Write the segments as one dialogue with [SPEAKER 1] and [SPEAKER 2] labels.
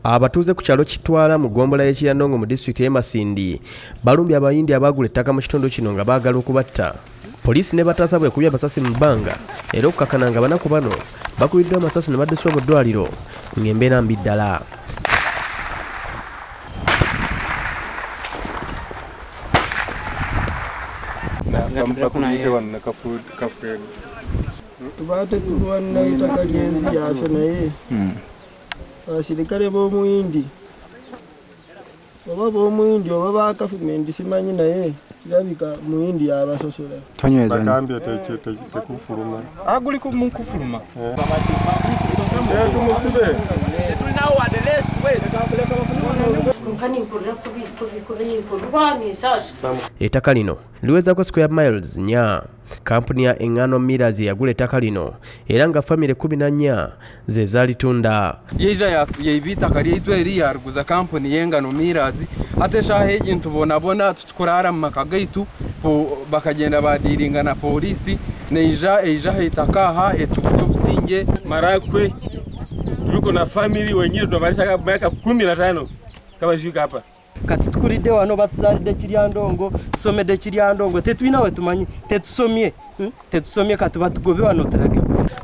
[SPEAKER 1] Abatuuze ku kyalo Kitwala mu ggombolola y'Ekirandongo mu disitulikiti y'e Masindi balumbye abayindi abagula ettaka mu kitundu kino nga baagala okubatta. Poliisi ne bataasa bwekubye amasasi mu bbanga era okukakana nga banaku bano bakubiddwa amasasi ne baddusibwa mu ddwaliro ng'embeera mbi ddala.
[SPEAKER 2] Tubate tulwana itaka lyenzi yafe naye abasirikale b'omuyindi oba b'omuyindi oba ba gavumenti simanyi naye kirabika muyindi yabasosola
[SPEAKER 3] bagambye tekufuluma
[SPEAKER 4] aguli kumukufuluma
[SPEAKER 1] ettaka lino liwezako square miles 4. Kampuni ya Engano Millers yagula ettaka lino era nga famire 14 ze zalitunda.
[SPEAKER 4] yeja yebita kali itwe yaruguza kampuni y'Engano Millers atesha heji ntubona tutukurara mu makagaitu bakagenda badiringa na polisi neja hitakaha etukuzo businge
[SPEAKER 3] Marakwe tuliko na family wengine tunabalisha miaka 15 kama shika hapa
[SPEAKER 2] kati tukulidde wano batuzalidde Kiryandongo tusomedde Kiryandongo tetulina we tumanyi tetusomye kati batugobe wano tulage.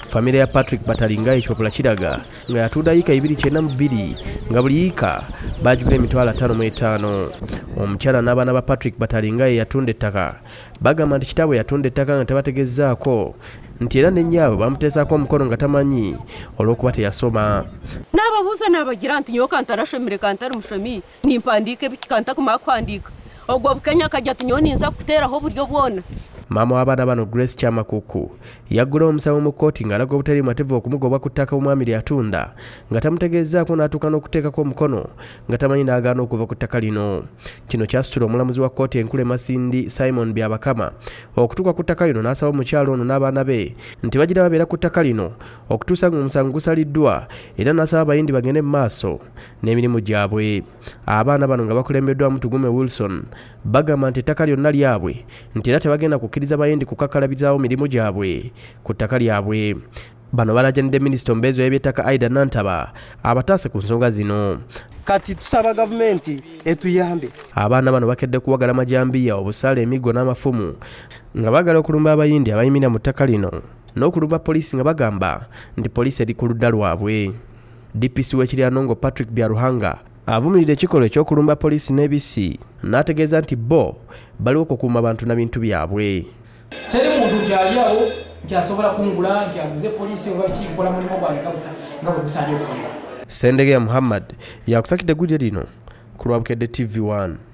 [SPEAKER 1] Famire ya Patrick Batalinga ekipapula kiraga nga yatunda yika 292 nga buli yika bajjula emitwalo 55. Omukyala n'abaana ba Patrick Batalinga yatunda ettaka bagamba nti kitaabwe yatunda ettaka nga tebategezaako nti era n'ennyaabwe bamuteesaako omukono nga tamanyi olw'okuba teyasoma.
[SPEAKER 5] N'ababuuza n'abagira nti nyowe kantarashomire kantari mushomi nimpandiika ebikikanta kumara kuhandiika ogwo bukenya kajja tinyowe ninza kuteeraho oburyo bwona.
[SPEAKER 1] Maama w'abaana bano Grace Kyamakuku yaggula omusango mu kkooti ng'alaga obutali bumativu okumugoba ku ttaka omwami lye yatunda nga tamutegezaako n'atuuka n'okuteekako omukono nga tamanyi n'agaana okuva ku ttaka lino. Kino kyasitula omulamuzi wa kkooti enkulu e Masindi Simon Byabakama okutuuka ku ttaka lino n'asaba omukyalo ono n'abaana be nti bagira babeera ku ttaka lino okutuusa ng'omusango gusaliddwa era n'asaba abayindi bagende mu maaso n'emirimu gyabwe. Abaana bano nga bakulembeddwamu Tugume Wilson bagamba nti ettaka lyonna lyabwe nti era tebagenda kukkiriza abayindi kukakalabizaawo mirimu gyabwe ku ttaka lyabwe. Bano balaajanidde Minisita omubeezi w'eby'ettaka Aida Nantaba abataase ku nsonga zino.
[SPEAKER 2] Kati tusaba gavumenti etuyambe.
[SPEAKER 1] Abaana bano bakedde kuwagala majambiya obusaale emiggo n'amafumu nga bagala okulumba abayindi abayimira mu ttaka lino n'okulumba poliisi nga bagamba nti poliisi eri ku ludda lwabwe. DPC w'Ekirandongo Patrick Byaruhanga avumiridde ekikolwa ekyokulumba poliisi n'ebisi n'ategeeza nti bo baliwo okukuuma abantu na bintu byabwe.
[SPEAKER 6] Teri muntu nti aliawo nti asobola kungula nti aguze poliisi oba kikola mulimu gwange nga bwe gusaanye okukolebwa.
[SPEAKER 1] Sendegeya Muhammad yakusakidde eggulire lino ku lwa Bukedde TV1.